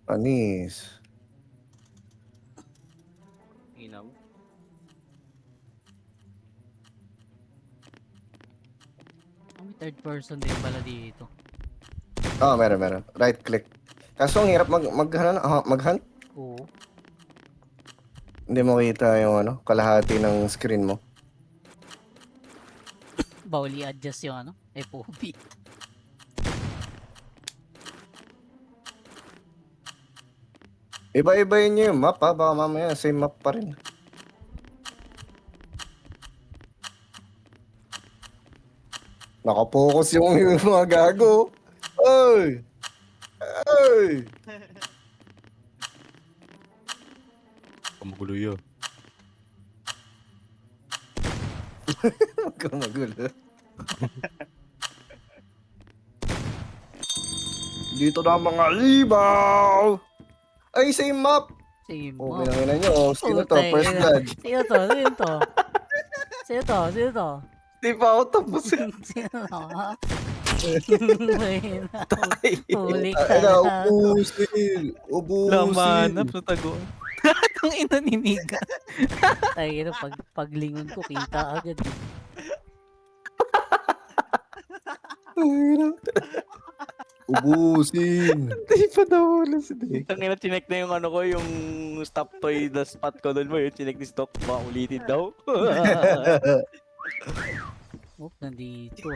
Panis. Inaw. May third person din pala dito. Meron. Right click. Kaso ang hirap mag-hunt. Oo. Hindi mo kita yung kalahati ng screen mo. Bawal i-adjust yung FOV. Iba-ibayin nyo yung map ha. Baka mamaya same map pa rin. Nakapokus yung mga gago. Oy! Oy! Kamagulo yun. Huwag kang magulo. Dito na mga libaw! Ay, same map! Same Oh, mo. pinangina nyo. Sino to? Putay First ina. blood. Sino to? Sino to? Di pa ako tapos. Sino to? Huli ka Ay, na. ubusin. Lamanap sa taguan. Itong inaniniga. Ay, paglingon ko, kita agad. Ubusin. Hindi pa daw wala si Dick. Tangina, chinek na yung ko, yung stop toy, the spot ko doon mo, yung chinek ni Stock, baka ulitin daw. Oh, nandito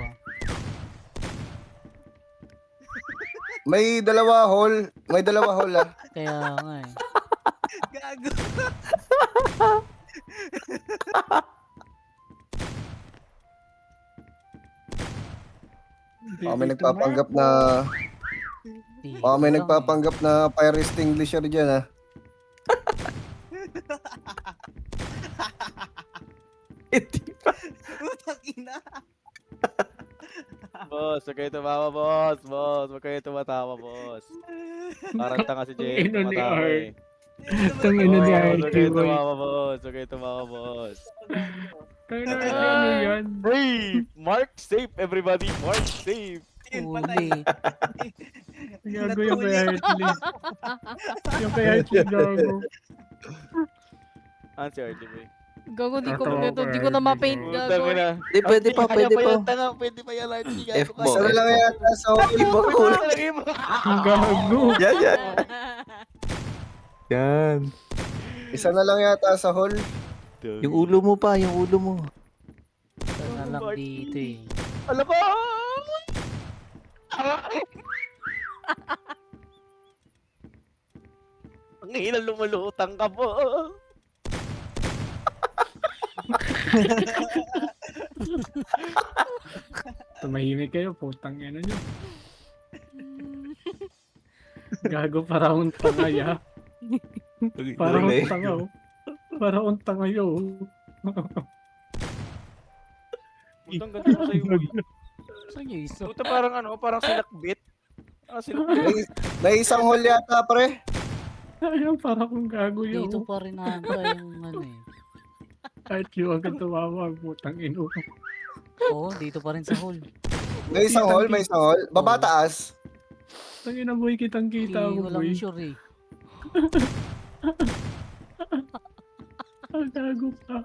May dalawa hole ah. Kaya nga eh. Gago. May nagpapanggap na Dito may lang nagpapanggap na fire extinguisher diyan ah. Putang ina. Boss, huwag kayo tumawa, boss. Boss, huwag kayo tumatawa, boss. Parang tanga si Jay, Ino ni tumatawa Art. eh. Tangina ni Boss, Art. huwag kayo tumawa, boss. Huwag kayo tumawa, boss. Tangina ano yan? Hey! Mark safe, everybody. Mark safe. Huli. Gago yung kay Hartley. Yung kay Hartley gago. Ah, si RJ boy. Gago, di ko Tatawa magneto. ko, Di ko na eh. ma-paint, Putang gago. ina. Di, pwede pa, Kaya pwede pa pa. yan, tanga. Pwede pa yan, RJ. Gago ka. Isa na lang yata sa hole. Ang gago. Yan. Yan. Isa na lang yata sa hole. Yung ulo mo pa, yung ulo mo. Ito na lang dito eh. Alam ko! Ang ina, lumulutang ka po. Tumahimik kayo, putang ina nyo. Gago para akong tanga ya. Para akong tanga oh. Para akong tanga yo. Putang ganda mo sa'yo, boy. Saan yung isa? Puta, parang parang sinakbit. Sinakbit. May isang hole yata pre. Ayun, para akong gago yo. Dito pa rin ata yung eh. Kahit yung agad tumawa, putang ino. Oo, dito pa rin sa hall. May isang hole. Baba taas. Tangina boy, kitang kita Hindi ako ko lang boy. sure eh. Ang gago pa.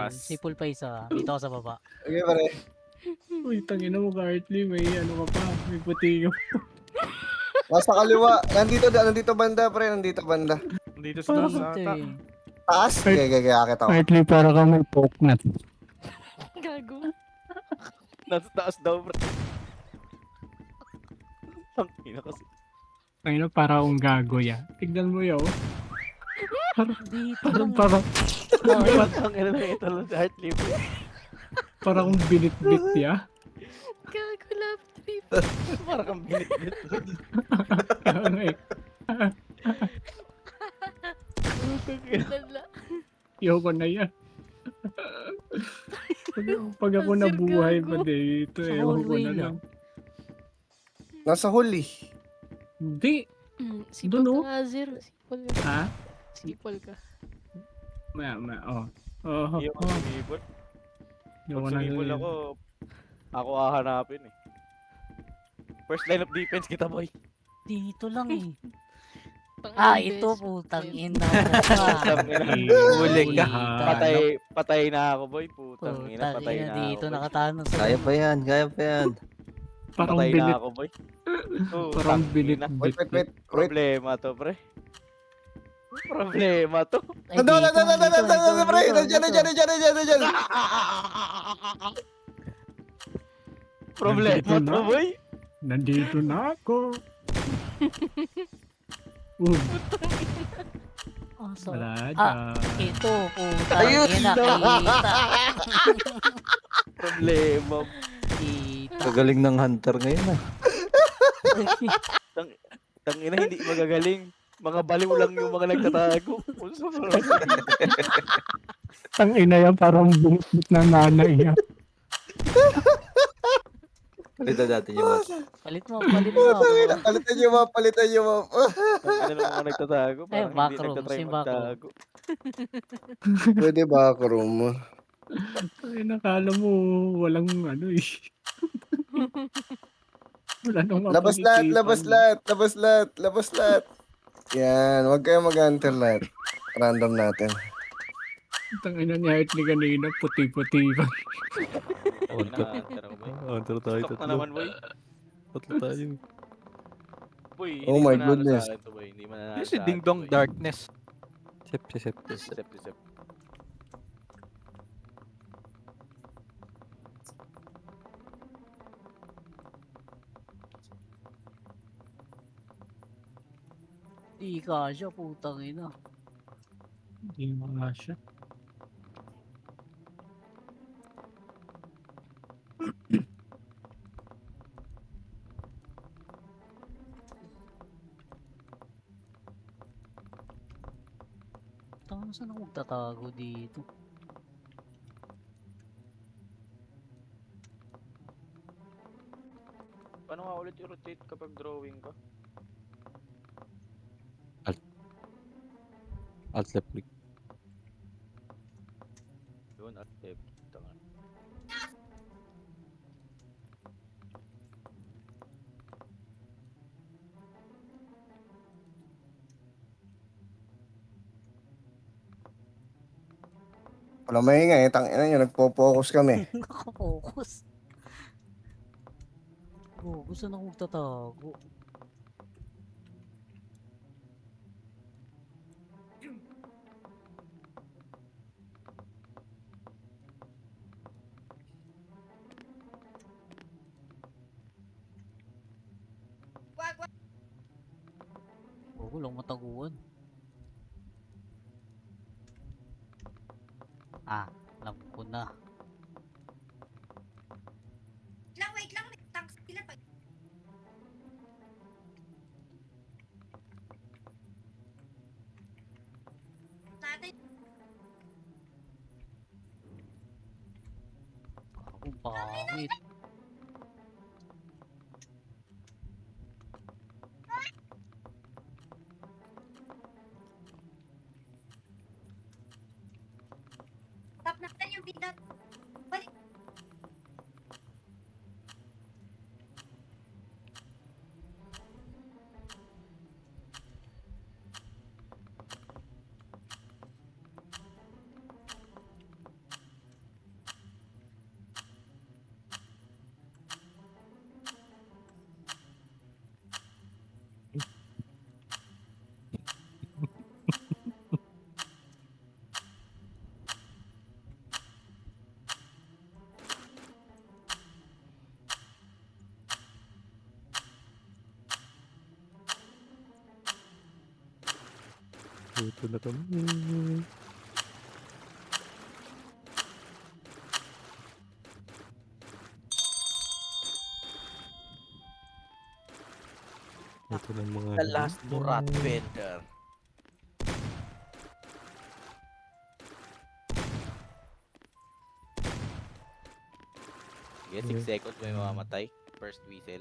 Sipol pa isa. Dito ako sa baba. Okay pare. Uy, tangina mo ka Hartley, may ano ka pa, may puti ka. Nasa kaliwa. Nandito banda pre. Nandito banda. Dito sa taas Dito ata. eh. Taas? Kaya akit ako. Hartley, para ka may poke nut. Gago. Nasa taas daw, bro. Ang ina kasi. Tangina, para akong gago ya. Tignan mo yaw. Dito Parang, lang. Ang ina na ito lang sa Hartley. para akong binit-bit ya. Gago, love trip. Parang kang binit-bit. Ano eh. Lala. Yaw ko na yan. Pag ako Sir, nabuhay gago. pa dito, Sa ewan ko hallway na lang. lang. Nasa hole eh. Hindi. Sipol Doon, oh. ka nga, Zir. Sipol ka. Ha? Sipol ka. Oh. Yung sumibol. Yaw ko Pag na sumibol lang. ako hahanapin eh. First line of defense kita, boy. Dito lang eh. Ito putang ina mo Putang ka. ina. Huli ka. Patay na ako, boy. Putang ina, Putang patay ina na dito ako, boy. nakatano sa Kaya pa yan, kaya pa yan. Parang Patay na bilit. ako, boy. Parang Putang bilit. ina. Wait. Problema to, pre. Problema to. Ay, Nandun, dito, nandun, dito, nandun, pre. dito, Nandiyan. Problema Nandito na. to, boy. Nandito na ako. So, Wala ito putang Ayun! ina kita. Problema. Kita. Kagaling ng hunter ngayon ah. Tangina, hindi magagaling. Mga baliw lang yung mga nagtatago. Ang ina yan, parang bungkit na nanay niya. Palitan natin yung map. Palit mo, palit mo. Palitan niyo, map. Tangina ng mga nagtatago. Eh, Parang hindi backroom, nagtatry same backroom. magtago. Pwede ba ako room? Ay, nakala mo, walang ano eh. Wala nang Labas lahat. Yan, huwag kayong mag-enter lahat. Random natin. Tangina niya kahit ni kanina, puti-puti pa. Tangina, tara, boy. Hunter tayo, Stop na tatlo. naman, boy. Tatlo tayo. Boy, Oh hindi my mananalo goodness. sa akin to, boy. Hindi mananalo Si sa Ding akin, Dong boy. Darkness. Sep. Sep. Di kasya putang ina. Hindi mga siya. Tama saan ako magtatago dito? Paano nga ulit i-rotate kapag drawing ka? Alt left click. Yun, at left. Tanga. Wala maingay, tangina nyo, nagpo-focus kami. Nakafocus. Saan ako magtatago? Lang mataguan. Alam ko na. Wait lang. Tanks sila pa. Natin. Ang pangit. Tap natin yung bidat. Balik. Ito na kami. Ito ng mga The last Murat Bender. Yes, 6 seconds may mamamatay. First whistle.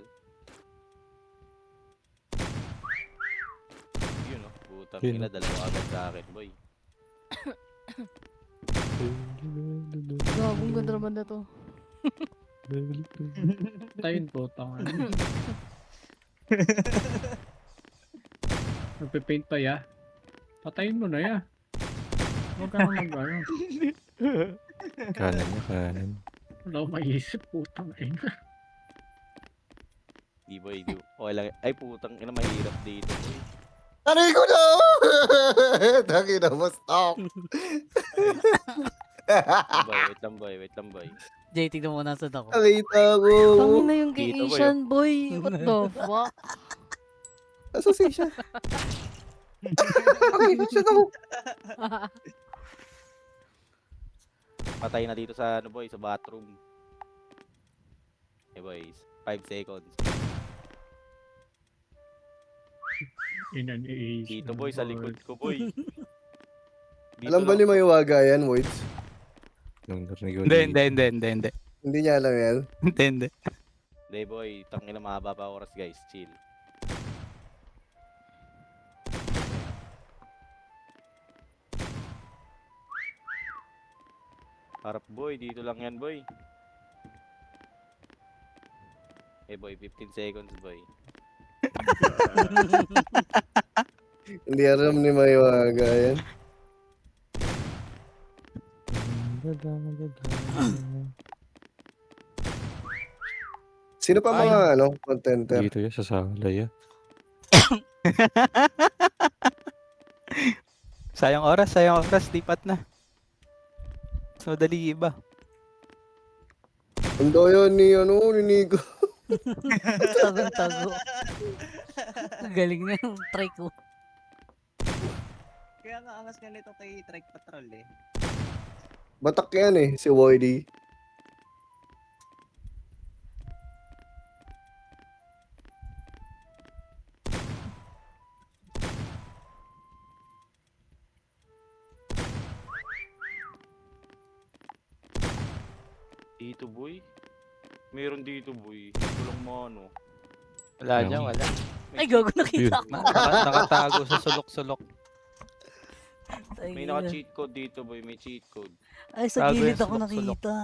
Yun oh, putang Yun. ina, dalawa agad sa akin, boy. Gagong ganda naman na to. Tayin po, tanga. Nagpe-paint pa ya. Patayin mo na ya. Huwag ka na mag-ano. Kanan niya, kanan. Wala akong maisip, putang ina. Di boy, di. Okay lang. Ay putang ina, mahirap dito boy. Aray ko na! Taki na, stop! Wait lang boy, wait lang boy. Jay, tignan mo nasan ako. Nakita ko. Tangin na yung kay Dito ba Asian boy. What the fuck? Association. Okay, saan ako? Patay na dito sa ano boy, sa bathroom. Okay boys, 5 seconds. Ina ni Asian. Dito boy, sa likod ko boy. Dito Alam ba lang. ni Maywaga yan, Voids? Nung narinig ko. Hindi. Hindi niya alam yan. Hindi. Hindi boy, tangina mahaba pa oras guys, chill. Harap boy, dito lang yan boy. Boy, 15 seconds boy. Hindi alam ni Maywaga yan. Sino pa mga contenter? Dito yan, sa sala yan. Sayang oras, lipat na. Mas madali iba. Ang daya ni Nico. Tago-tago. Galing na yung try ko. Kaya nga angas nga nito kay Trike Patrol eh. Batak yan si Woody. Dito boy. Meron dito boy. Walang mano. Wala Ayun. dyan, wala. Ay, gago nakita ko. Nakatago sa sulok-sulok. May naka-cheat code dito boy, may cheat code. Ay, sa Tago gilid yan, ako sulok-sulok. nakita.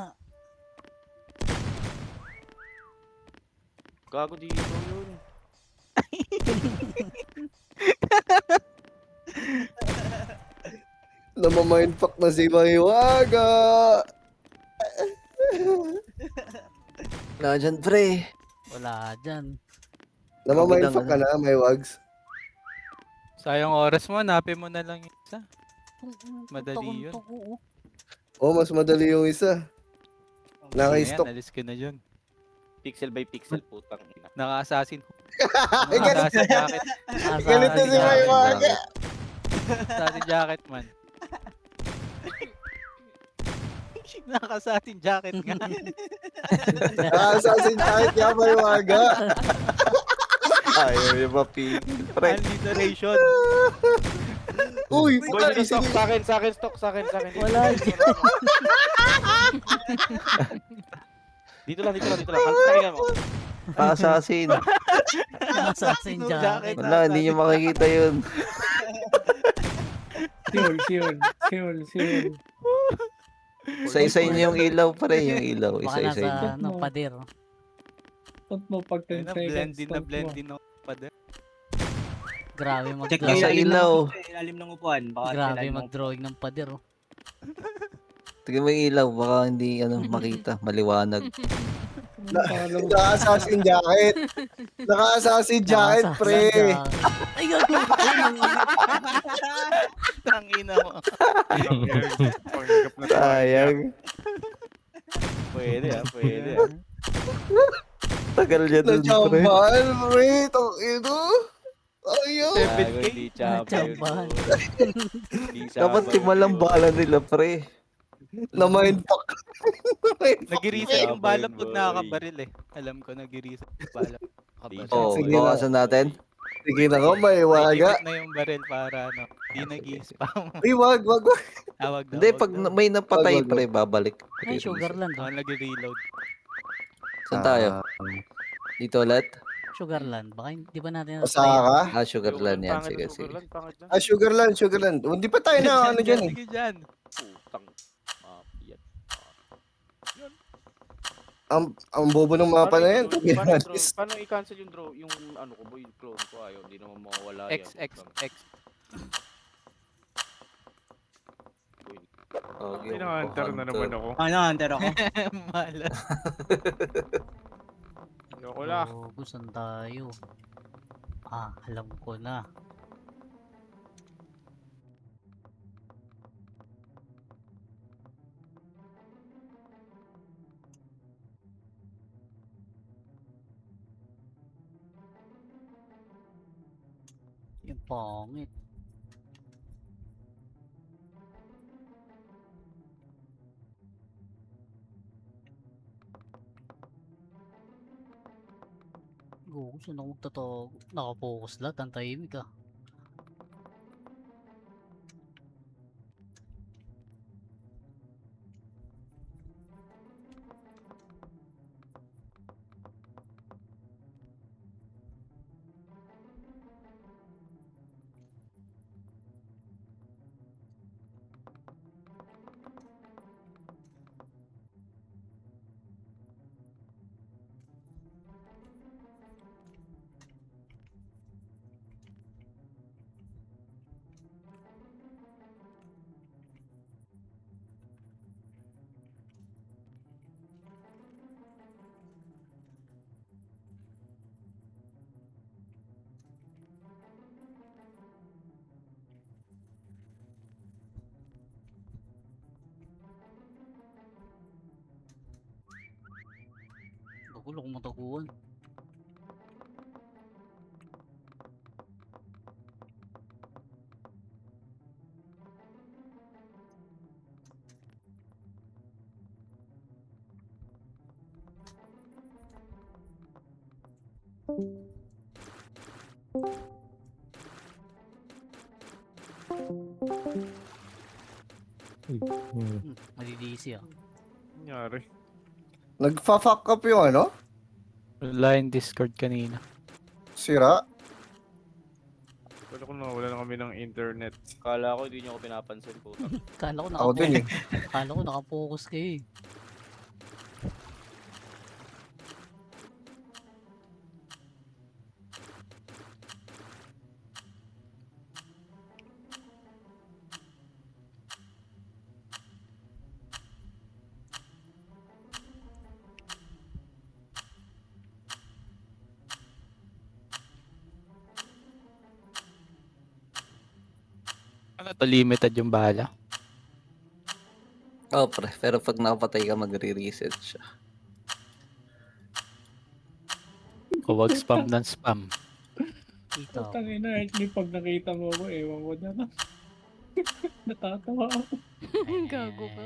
Gago dito yun. Namamindfuck na si Maywaga. Wala dyan, pre. Wala dyan. Namamindfuck ka na, Maywags. Sayang oras mo, hanapin mo na lang yung isa. Madali yun. Oh, mas madali yung isa. Naka-stock. Ayan, alis ka na yun. Pixel by pixel putang ina. Naka-assassin. Ay, ganito. Naka-assassin jacket. Ganito si Maywaga. Assassin jacket man. Naka-assassin jacket nga. Assassin kahit niya Maywaga. Ayaw yung mapigil, pre. Alliteration. Uy, Boy, puta, dito stock sa akin, stock sa akin. Wala Dito lang. Tingnan mo. Assassin. Assassin jacket. Wala, hindi nyo makikita yun. Siul. Isa-isa yung ilaw, pre. Yung ilaw. Baka Isa-isa yun. nasa pader. Huwag mo pag 10 seconds. Blend din ako pa din. Grabe Check Nasa mag-drawing. ilaw. Ilalim ng upuan. Baka Grabe ilalim ng mag-drawing ng pader. Oh. Tingnan mo yung ilaw. Baka hindi makita. Maliwanag. Naka-assassin jacket. Naka-assassin jacket, pre. Ay, gago. Tangina mo. Sayang. Pwede. Tagal niya dun, pre. Nachambahan, pre. Ito. Ayaw. Gago, di champion. Chambahan. Dapat timalang bala nila, pre. Na-mindfuck. Nag-reset yung Sabay, bala pag boy. nakakabaril eh. Alam ko nag-reset yung bala. Nakabaril. Oo, Sige bawasan natin. Sige na ko, Maywaga. Ikot na yung baril para di nag-i-spam. Uy, wag. Tawag na. Hindi, wag pag na. may napatay, Wag. pre, babalik. Ay, Sugarland. Ako nag-reload. Saan tayo? Dito ulit? Sugarland. Baka di ba natin Pasaka. Sugarland yan. Sige. Pangit lang. Sugarland. Hindi pa tayo na dyan eh. Sige dyan. Putang. Mafia. Ang bobo ng mapa na yan. to be honest. Paano i-cancel yung draw, yung ano ko boy, yung clone ko ayaw, hindi naman mawawala yan. X. Okay, Pinaka-hunter na naman ako. Ano, hunter ako. Malas. Ayoko lang. Oh, saan tayo? Alam ko na. Yung pangit. Saan ako magtatago? Nakapokus lahat, ang tahimik ah. Nagulo kung mataguan. Malidisi ah. Nangyari. Nagfa-fuck up yung ano? Line Discord kanina. Sira. Wala ko wala na kami ng internet. Kala ko hindi niyo ako pinapansin po. Kala ko Ako din eh. Kala ko nakapokus kayo eh. Ano to, limited yung bala? Oh, pre. Pero pag nakapatay ka, magre-reset siya. O wag spam ng spam. Kita ko. Tangina, hindi pag nakita mo ako, ewan ko na lang. Natatawa ako. Gago ka.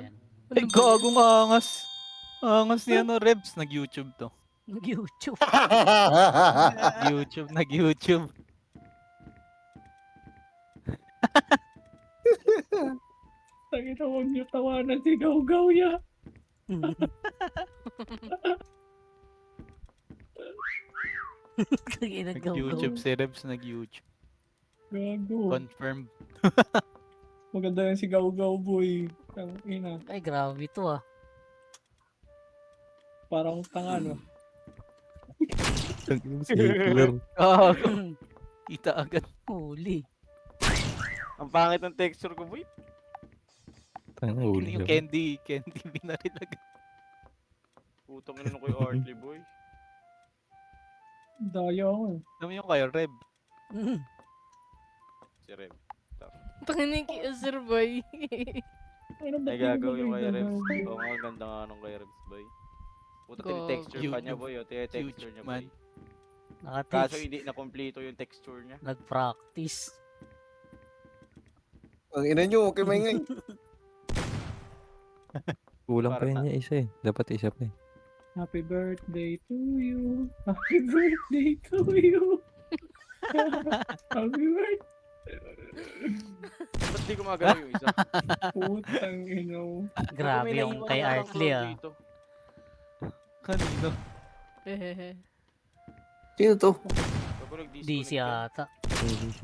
Ay, gagong angas. Angas ni ano, Rebs. Nag-YouTube to. Nag-YouTube. Nag-YouTube. Tangina, huwag niyo tawanan si Gaw-Gaw ya. Nag-YouTube si Rebs, nag-YouTube. Gago. Confirmed. Maganda yan si Gaw-Gaw boy. Tangina. Ay, grabe to ah. Parang tanga no. Circular. Ah, kita agad. Huli. Ang pangit ng texture ko boy. Tanga, huli Yung naman. candy binaril agad. Putang ina ko yung Artley boy. Daya ako. Alam mo yung kayo, Reb. Si Reb. Panginin kay Sir Boy. Ano ba Ay gagawin yung kay ginagawa? Rebs. Oo nga, ang ganda nga nung kay Rebs boy. Puta Go. texture pa niya YouTube. boy. Texture niya boy. man. Kaso Nakateach. hindi na kompleto yung texture niya. Nag-practice. Ang ina nyo, okay maingay. Kulang pa Para yun niya isa eh. Dapat isa pa eh. Happy birthday to you. Happy birthday to you. Happy birthday. Ba't di gumagalaw yung isa? Putang ino. Grabe May yung naiwan kay na parang Artley clone ah. dito. Kanino? Hehehe. Sino to? Bago nag-disconnect DC yan. ata. DC.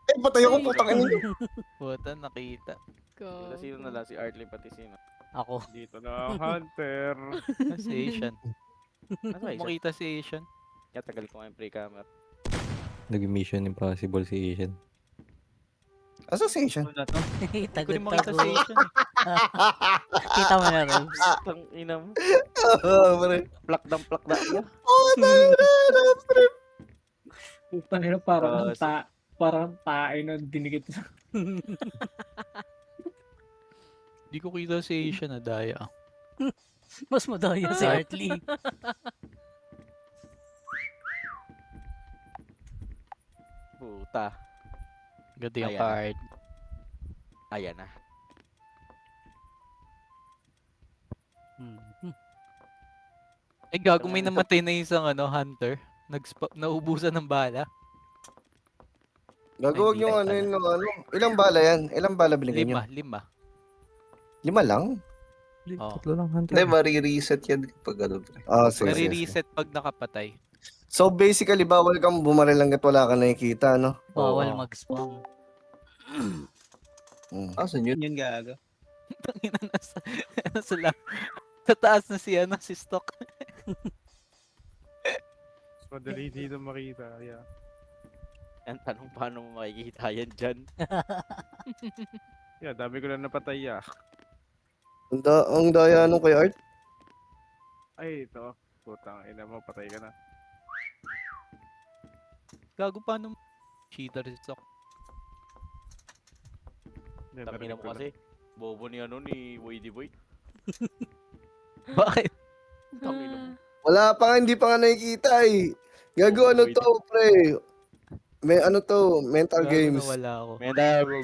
Eh, patay ako, putang ina nyo. Puta, nakita. Wala, Go. sino na lang? Si Artley pati sino? Ako. Dito na ang hunter. Kasi Asian. Ano ba, Asian? Makita si Asian. Kaya tagal ko nga yung pre-camera. Nag-mission impossible si Asian. Association. Ano na to? Hindi ko rin makita si Tagod-tagod. Asian. Kita mo na, Robs. Tang ina mo. Oo, pre. Plak na iya. Oo, tayo na. Trip. Puta nila parang tae na dinikit sa... Hindi ko kita si Asian na daya. Mas madaya si Artley. Puta. Ganda yung Ayan. card. Ayan na. Hmm. Eh gago, may namatay na isang hunter. Naubusan ng bala. Gagawag Hindi yung pala. ano. Ilang bala yan? Ilang bala binigyan nyo? 5. 5 lang? Oo. Tatlo lang hunter. Hindi, marireset yan kapag ano, pre. Ah, sige. Nare-reset pag nakapatay. So basically, bawal kang bumaril hanggat wala ka nakikita, no? Bawal Oo. mag-spam. Asan yun? Yun gago. Tangina nasa sa taas na si Stock. Madali dito makita. Yeah. Ang tanong paano mo makikita yan dyan? Yeah, dami ko na napatay ah. Ang daya nung kay Art. Ay, ito. Putang ina mo, patay ka na. Gago, paano cheater si Stock? Hindi, Tangina narinig mo ko kasi. Bobo ni ni Woody Boy. Bakit? Tangina mo. Wala pa nga, hindi pa nga nakikita eh. Gago, ano to, pre? May ano to, mental Gago, games. nawala ako. Menda, bro.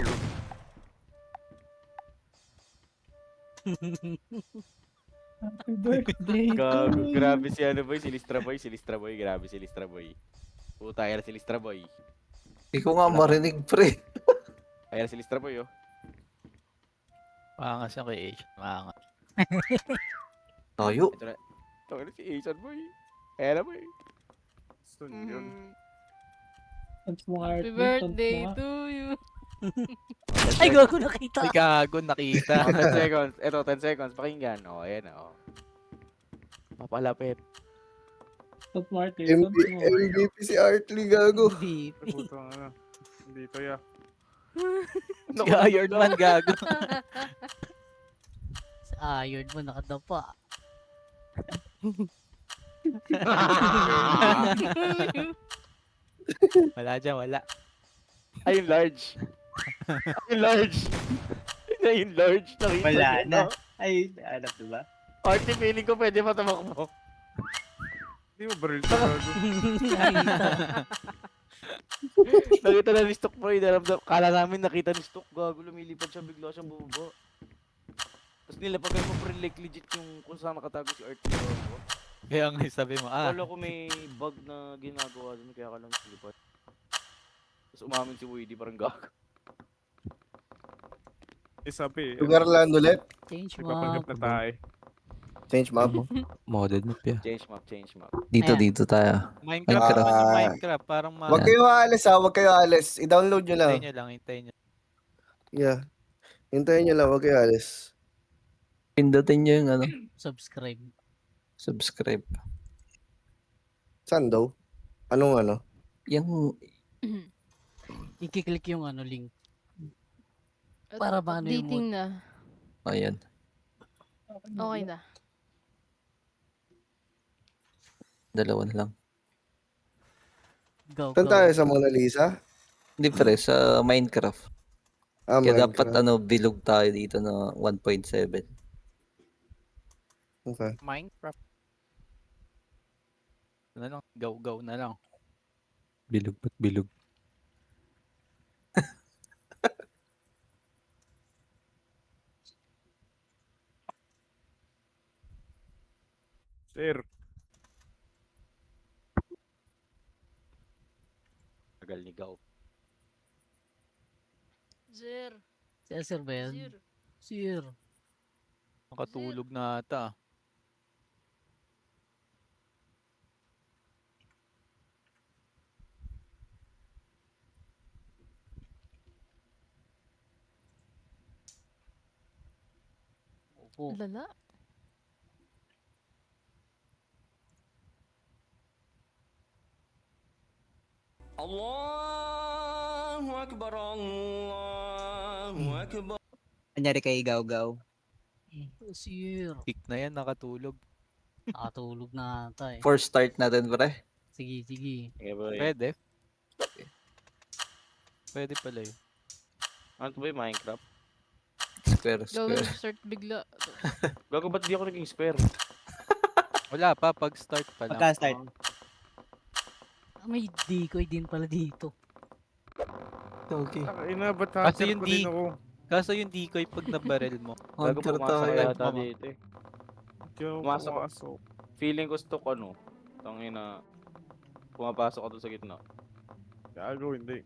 Happy birthday Gago, to you. grabe si boy, si Listra Boy, grabe si Listra Boy. Puta, ayan si Listra Boy. Hindi ko nga marinig, pre. Ayan si Listra Boy, oh. Maangas siya kay Asian. Maangas. Tayo. Ito na. Ito na si Asian Boy. Ayan na boy. Soon yun. Thanks mo, Happy Artley. birthday Thanks mo, to you. Ay, gago nakita. Ay, gago, nakita. 10 seconds. Ito, 10 seconds. Pakinggan. Oh, ayan na, oh. Papalapit. Thanks mo, Artley. Thanks mo. MVP si Artley, gago. MVP. Ay, putang ina. Dito ya. Si Iron Man, gago. Sa Iron Man nakadapa. Wala dyan, wala. Ayun, large. Ayun, large. Ayun, large. Nakita Wala niyo, na. no? Ay, alam diba? Arte, feeling ko pwede pa tumakbo. Hindi mo baril sa gago. Nakita na ni Stock Boy. Kala namin nakita ni Stock. Gago, lumilipad siya. Bigla siyang bumaba. Tapos nilapagan mo pre like legit yung kung saan nakatago si Arte. Kaya nga sabi mo, Akala ko may bug na ginagawa dun. Kaya ka lang nilipat. Tapos umamin si Woody parang gago. Sabi, Lugar land ulit. Change nagpapanggap map. na tayo. Change map. Modded map ya. Change map, change map. Dito, Ayan. dito tayo. Minecraft Ah. naman yung Minecraft. Parang Huwag kayo aalis ha, huwag kayo aalis. I-download nyo lang. Hintayin nyo lang, hintayin nyo. Yeah. Hintayin nyo lang, huwag kayo aalis. Pindutin nyo yung Subscribe. subscribe. Saan daw? Anong ano? Yung I-click yung link. Para ba ano yung Dating na. ayan. Okay na. Dalawa na lang. Go, Saan go. tayo sa Mona Lisa? Hindi pre, sa Minecraft. Ah, Kaya Minecraft. dapat bilog tayo dito na 1.7. Okay. Minecraft. Ano lang, go na lang. Bilog ba't bilog? Sir, Tagal ni Gaw. Sir. Si Sir ba yan? Sir. Sir. Nakatulog na ata. Opo. Lala. Kanyari kay Gaw-Gaw. Sir. Pick na yan, nakatulog. Nakatulog na ata eh. For start natin, pre. Sige, sige. Okay, boy. Pwede. Pwede pala yun. Ano to ba yung Minecraft? Square, Gawin square. start bigla. Gago, ba't di ako naging spare? Wala pa, pag start pa lang. Pagka-start. May decoy din pala dito. Okay. Ina, ba't Kasi hacker yung ko din di- ako? Kaso yung decoy pag nabarel mo. Gago, Hunter pumasok tayo. yata dito eh. Hindi ako Pumasok ako. pumasok. Feeling ko stock ano. Tangina. Pumapasok ako doon sa gitna. Gago, hindi.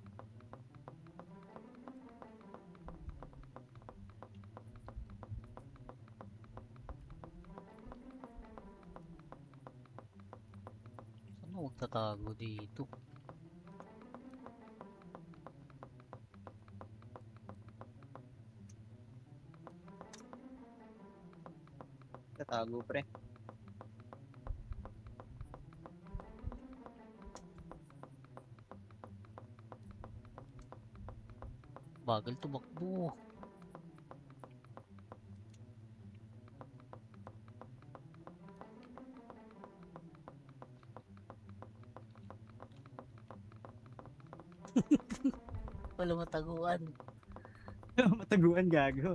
Saan ako magtatago dito? Tatago, pre. Bagal tumakbo. Wala mataguan. Mataguan, gago.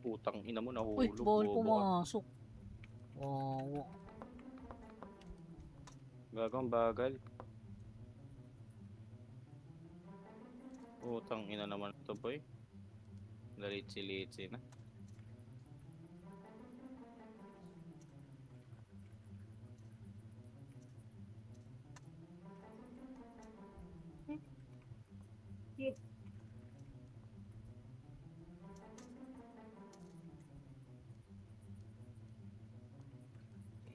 Putang ina mo, Uy, nahulog. bawal bobo ka. pumasok. Wow. Gago, ang bagal. Putang ina naman ito, boy. Dalitsi-litsi na.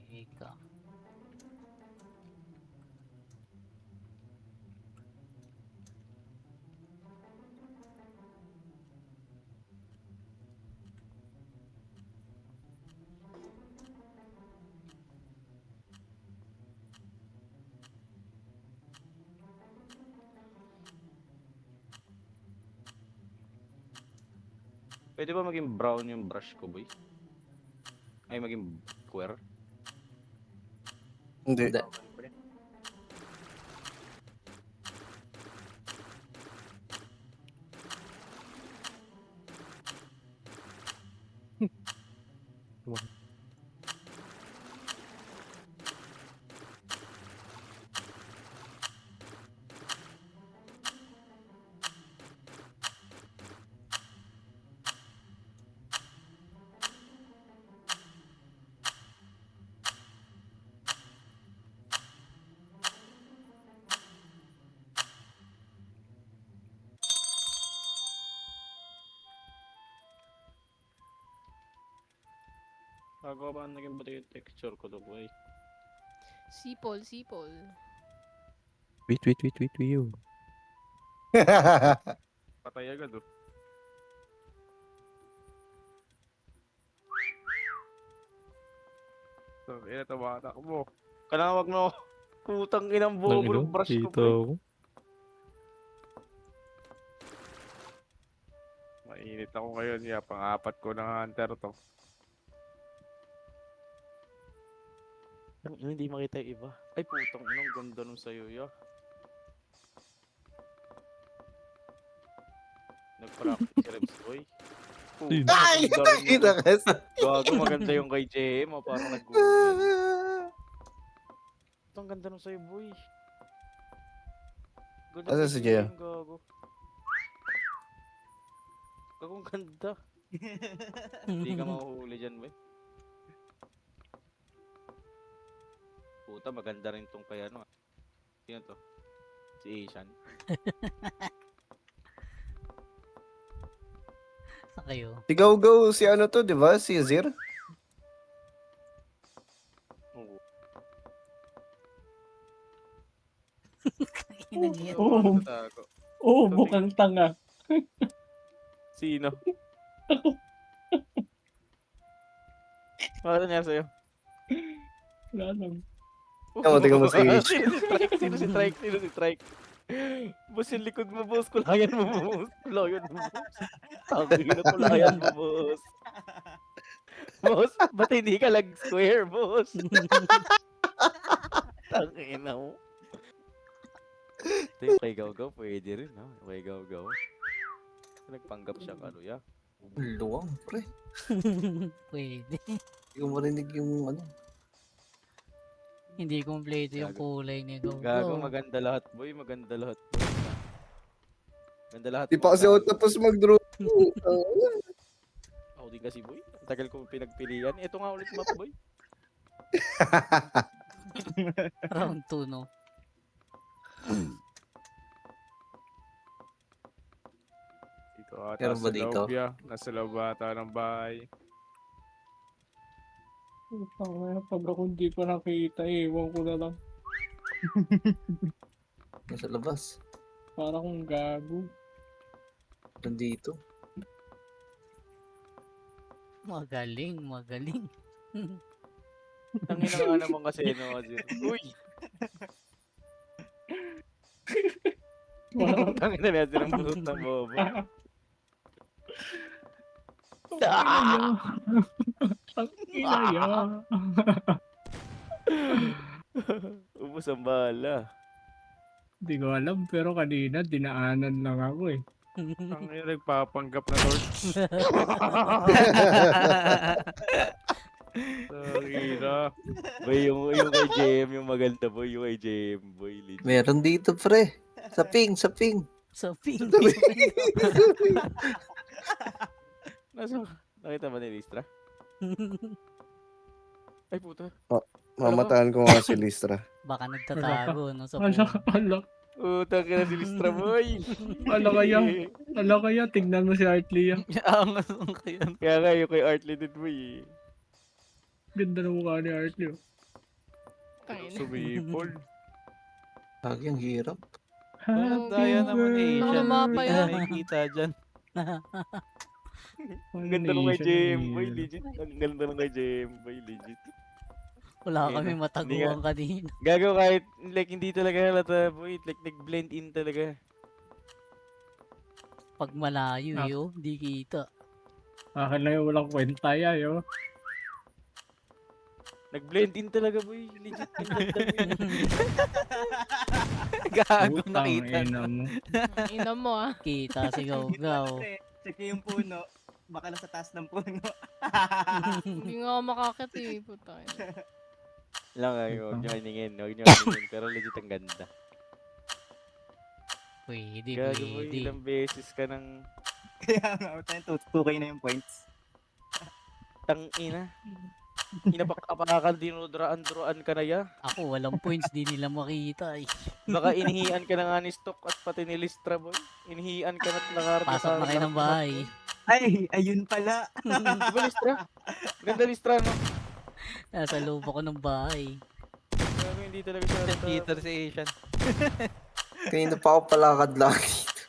Teka. Pwede ba maging brown yung brush ko, boy? Ay, maging square? Hindi. Hindi. Bago ba naging buti yung texture ko to, boy? Sipol, sipol. Wait, you. Patay agad, oh. So, ina, tumatak mo. Kanawag mo. Putang inang Nang bobo ino, ng brush ko, dito boy. ako. Mainit ako ngayon, ya. Pang-apat ko ng hunter to. Hindi makita yung iba. Ay, putang inang ganda nung sayo, ya. Nag-practice si Rebs, boy. Ayun. Ay! maganda rin Kita yung- kasi. Gago, maganda yung kay JM, parang nag-google. Ang ganda nung sayo, boy. Ganda Asan kay si JM? Gago. Gago, ang ganda. Hindi ka mahuhuli dyan, boy. Puta, maganda rin tong kay ano. Sino to? Si Ishan. Saan kayo? Si Go-Go, si ano to, di ba? Si Azir? Oo. Tingnan niyo yan. Oo. Tatago. Oo, mukhang tanga. Sino? Ano niya sa'yo? Wala lang. Tingnan mo si H. Sino si Trike? Sino si Trike? Sino si Trike? Boss, yung likod mo, boss. Kulayan mo, boss. Kulayan mo, boss. Tangina, kulayan mo, boss. Boss, ba't hindi ka square, boss? Tangina mo. Ito yung kay Gaw-Gaw, pwede rin, ha? Yung kay Gaw-Gaw. Nagpanggap siya, kaluya. Luwang, pre. Pwede. Hindi ko marinig yung ano. Hindi kompleto yung Gago. kulay ni Go. Gago, maganda lahat, boy. Maganda lahat, boy. Maganda lahat. Di pa kasi ako tapos mag-draw. Ako din kasi, boy. Ang tagal ko pinagpilian. Ito nga ulit map, boy. Round 2, no? Dito ata Meron ba sa dito? loob ya. Nasa loob ata ng bahay. Pag ako hindi pa nakita, ewan ko na lang. Nasa labas. Para akong gago. Nandito. Magaling, magaling. Tangina nga naman kasi, no? Uy! Tangina na sila ng busot ng bobo. Ang inaya. Ubus ang bala. Hindi ko alam, pero kanina dinaanan lang ako eh. Ang nagpapanggap na torch. Tangina. Boy, yung kay JM, yung maganda, boy. Yung kay JM, boy. Legit. Meron dito, pre. Sa ping, sa ping. Sa pink. Nasa, nakita ba ni Listra? Ay, puta. Mamataan ko nga si Listra. Baka nagtatago, no? Sa Ala, phone. ala. Utang ka na si Listra, boy. Ala kaya, tignan mo si Artley. Angas ang kaya. Kaya nga, yung kay Artley din, boy. Ganda ng mukha ni Artley. Tangina. Sumipol. Lagi ang hirap. Ang daya naman eh. Nakamapa yan. Nakikita dyan. Ang ganda nung kay JM, boy. Legit. Ang ganda nung kay JM, boy. Legit. Wala Ayun kami na. mataguan kanina. Gago kahit, like, hindi talaga halata, boy. Like, nag-blend in talaga. Pag malayo, yo, di kita. Akin lang yung walang kwenta yo. Nag-blend in talaga, boy. Legit. Ang ganda, boy. Gago Putang nakita. ina mo. Ina mo, ah. Kita si Gaw-Gaw. Check yung puno. Baka nasa taas ng puno. Hindi nga ako makakit eh. Puta. Lang, ay, huwag nyo kaningin. Huwag nyo kaningin. Pero legit ang ganda. Pwede, Gago, boy. pwede. Ilang beses ka ng Kaya nga, 2K na yung points. tangina. Inapak-apakan, dinudraan-druan ka na ya. Ako, walang points, di nila makita. Eh. Baka inihian ka na nga ni Stock at pati ni Listra, boy. Inihian ka na't nakarap. Pasok na kayo ng bahay. Ay, ayun pala. Diba, Listra? Ganda, Listra, no? Nasa loob ako ng bahay. Gago, hindi talaga siya. Cheater si Asian. Kanina pa ako palakad lang dito.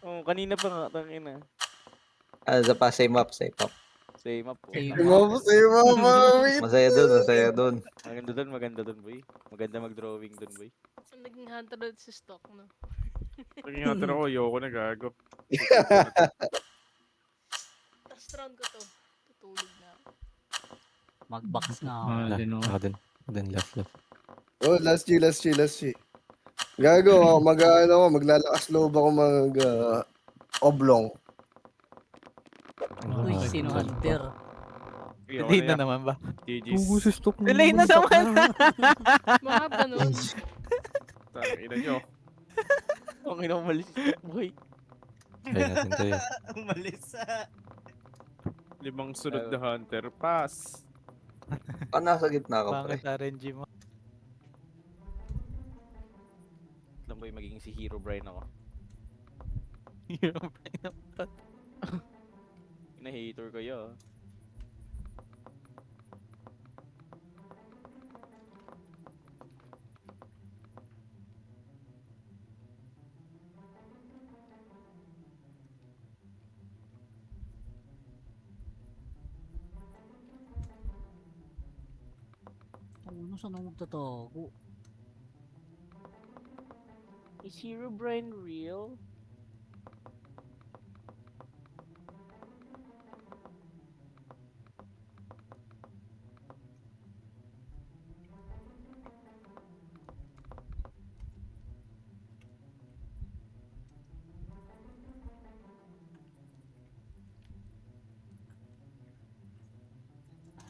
Oh, kanina pa nga, tangina. Sa pa, same up, same up. Same up, po. Same Sa'yo, mama. Wait. Masaya dun, masaya dun. Maganda dun, boy. Maganda mag-drawing dun, boy. Naging hunter ulit si stock, no? Naging hater ako. Ayoko na gago. Last round ko to. Tutulog na ako. Mag-box na ako. Ah, din Ako din. Ako din, last. Oh, last G. Gago, maglalakas loob ako oblong. Uy, sino hunter? Ayoko Delay na na naman ba? GG's. Stock Delay na naman! Mga ganun. Tangina nyo. Ang ina umalis si Stock, boy. Kaya natin to yan. Umalis. 5 sunod na hunter. Pass. Nasa gitna ka, pre. Pangit RNG mo. Lang, boy, magiging si Hero Brian ako. Hero brain up. Ina-hater kayo, ah. Kung saan ako magtatago? Is Herobrine real?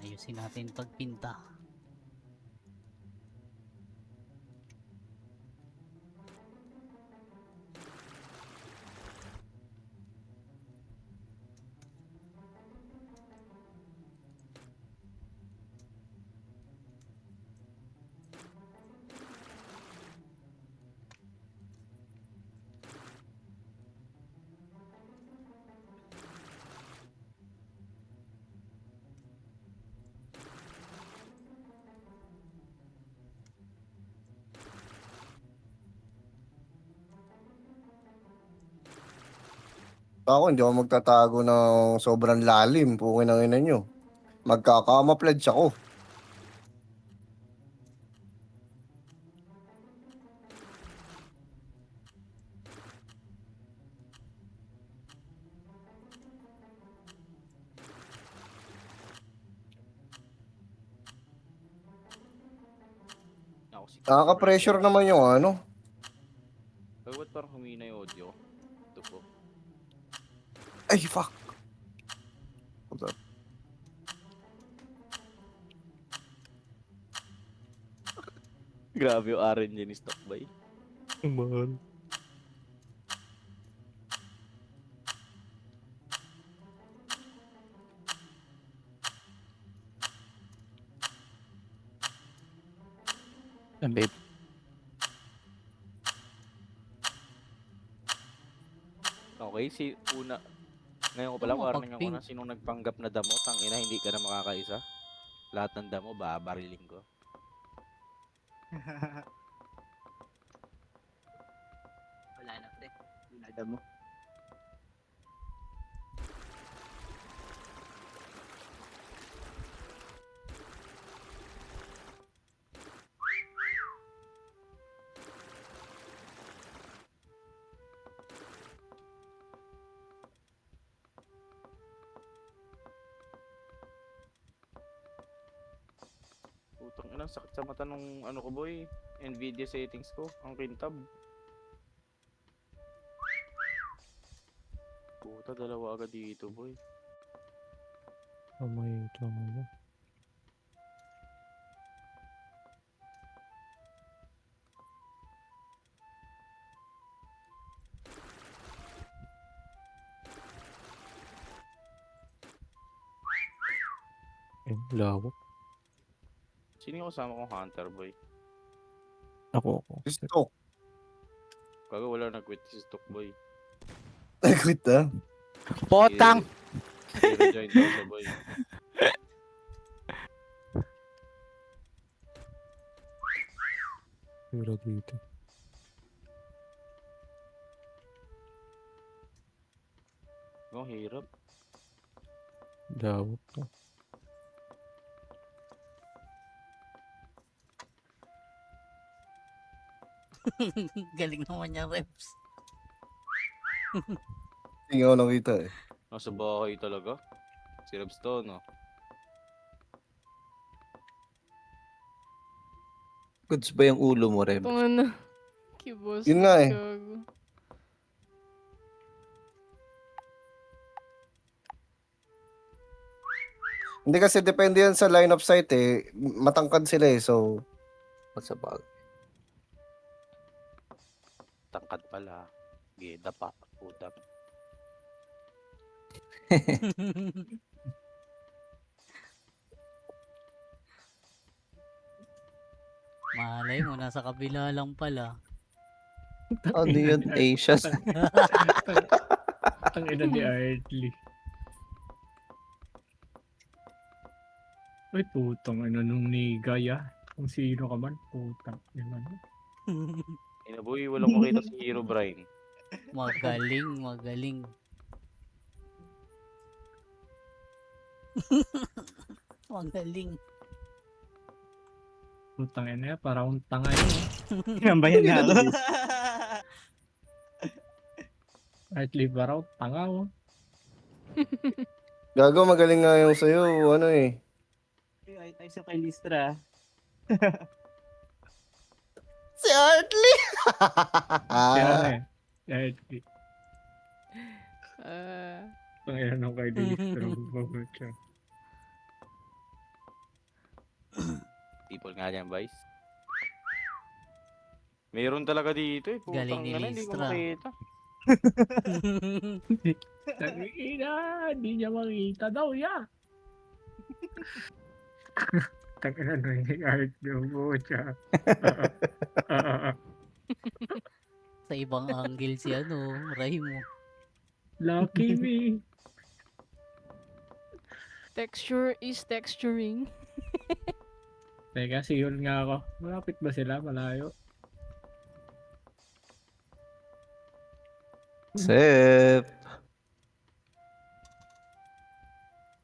Ayusin natin pagpinta. Ako, hindi ako magtatago ng sobrang lalim. Pungin ang ina nyo. Magkaka-pledge ako. Ako si Nakaka-pressure naman yung ano. Ba't parang humina yung audio? Ito po. Ay, fuck. Hold up. Grabe yung RNG ni Stockbay. Mahal. Babe. Okay, ngayon ko pala, Oo, warning ako pag-ping. na sinong nagpanggap na damo, tangina, hindi ka na makakaisa. Lahat ng damo, babariling ko. Wala na, pre. Wala mo. Putang ina, sakit sa mata nung ano ko boy. Nvidia settings ko, ang kintab. Puta, dalawa agad dito boy. May trauma na. Lawak. Sino yung kasama kong hunter boy? Ako. Gusto. Kaga wala nag-quit si Stock boy. Nag-quit na. Potang! I-rejoin daw siya boy. Pura dito. Ang hirap. Lawak to. Galing naman niya, Reps. Hindi ako nakita eh. Nasa bahay talaga. Si Rebstone no. Goods ba yung ulo mo, Reb? Kung ano. Kibos. Yun nga eh. Gago. Hindi kasi depende yan sa line of sight eh. Matangkad sila eh. So, Masabag. Tangkad pala. Geda pa. Puta. Malay mo, nasa kabila lang pala. Ano yun? Asias. Ang ina ni Artley. Uy, putang ano nung ni Gaya. Kung sino ka man, putang ina. Ina boy, walang makita si Herobrine. Magaling, magaling. Magaling. Putang ina, para akong tanga yun. Kinambayan na ako. At least para akong tanga oh. Gago, magaling nga yung sa'yo. Ano eh. Ay, sa kay Listra. Si Artley! Kaya ano eh. At least. Ah, Ang ina nung kay Dennis. Pero bagot siya. People nga yan, boys. Mayroon talaga dito eh. Putang Galing ni ina, hindi ko Listra. makita. Tangina, hindi niya makita daw ya. Tangina na yung art yung bocha. Sa ibang angle si ano, Raimo. Lucky me. texture is texturing. Teka, siyol nga ako. Malapit ba sila? Malayo. Sep.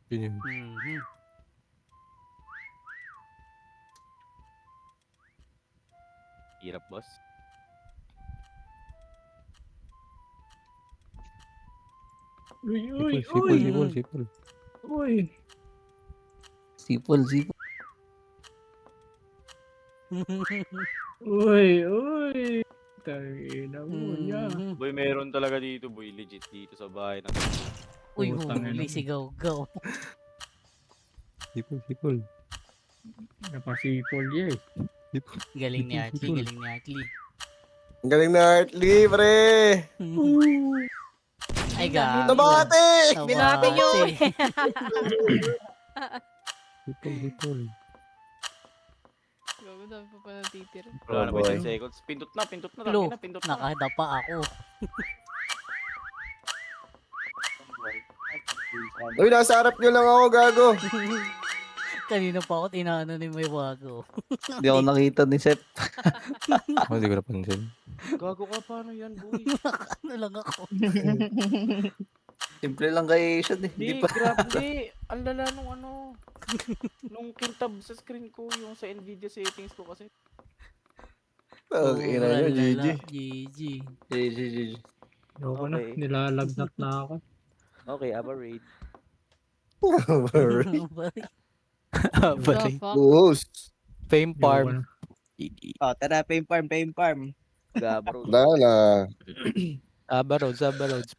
Yun yun. Mhm. Hirap, boss. Uy, uy, Sipol, uy. sipol, sipol. Uy. Sipol, sipol. Uy, uy. Tangina mo ya. Mhm. Boy, meron talaga dito, boy. Legit dito sa bahay na. Uy, Putang huli ina. si Gaw-Gaw. Sipol, sipol. Napasipol ya eh. Sipol. Galing ni Sipol, Artley, sipol. galing ni Artley. Ang galing na Artley, pre! Ay, gago. Tabate! Binati niyo. Sipol, sipol. Gago, dami pa pa natitira. Wala na, Oh, boy. boy. 10 seconds. Pindot na, pindot na. Lo, Tangina, pindot na. nakadapa ako. Uy, nasa harap nyo lang ako, gago. Kanina pa ako tinano ni Maywago. Hindi ako nakita ni Sep. Ako hindi ko napansin. Gago ka, paano yan, boy? Ano lang ako. Simple lang kay Asian eh. Hindi Di, pa. grabe. Ang lala nung ano. Nung kintab sa screen ko, yung sa Nvidia settings ko kasi. Ang ina nyo, GG. GG. GG. Ayoko na. Okay. Nilalagnat na ako. Okay, aberrate. Balik. Ghost. Fame Ayoko farm. na. Oh, tara, fame farm, fame farm. Gabro. Wala na. Aba roads, aba roads.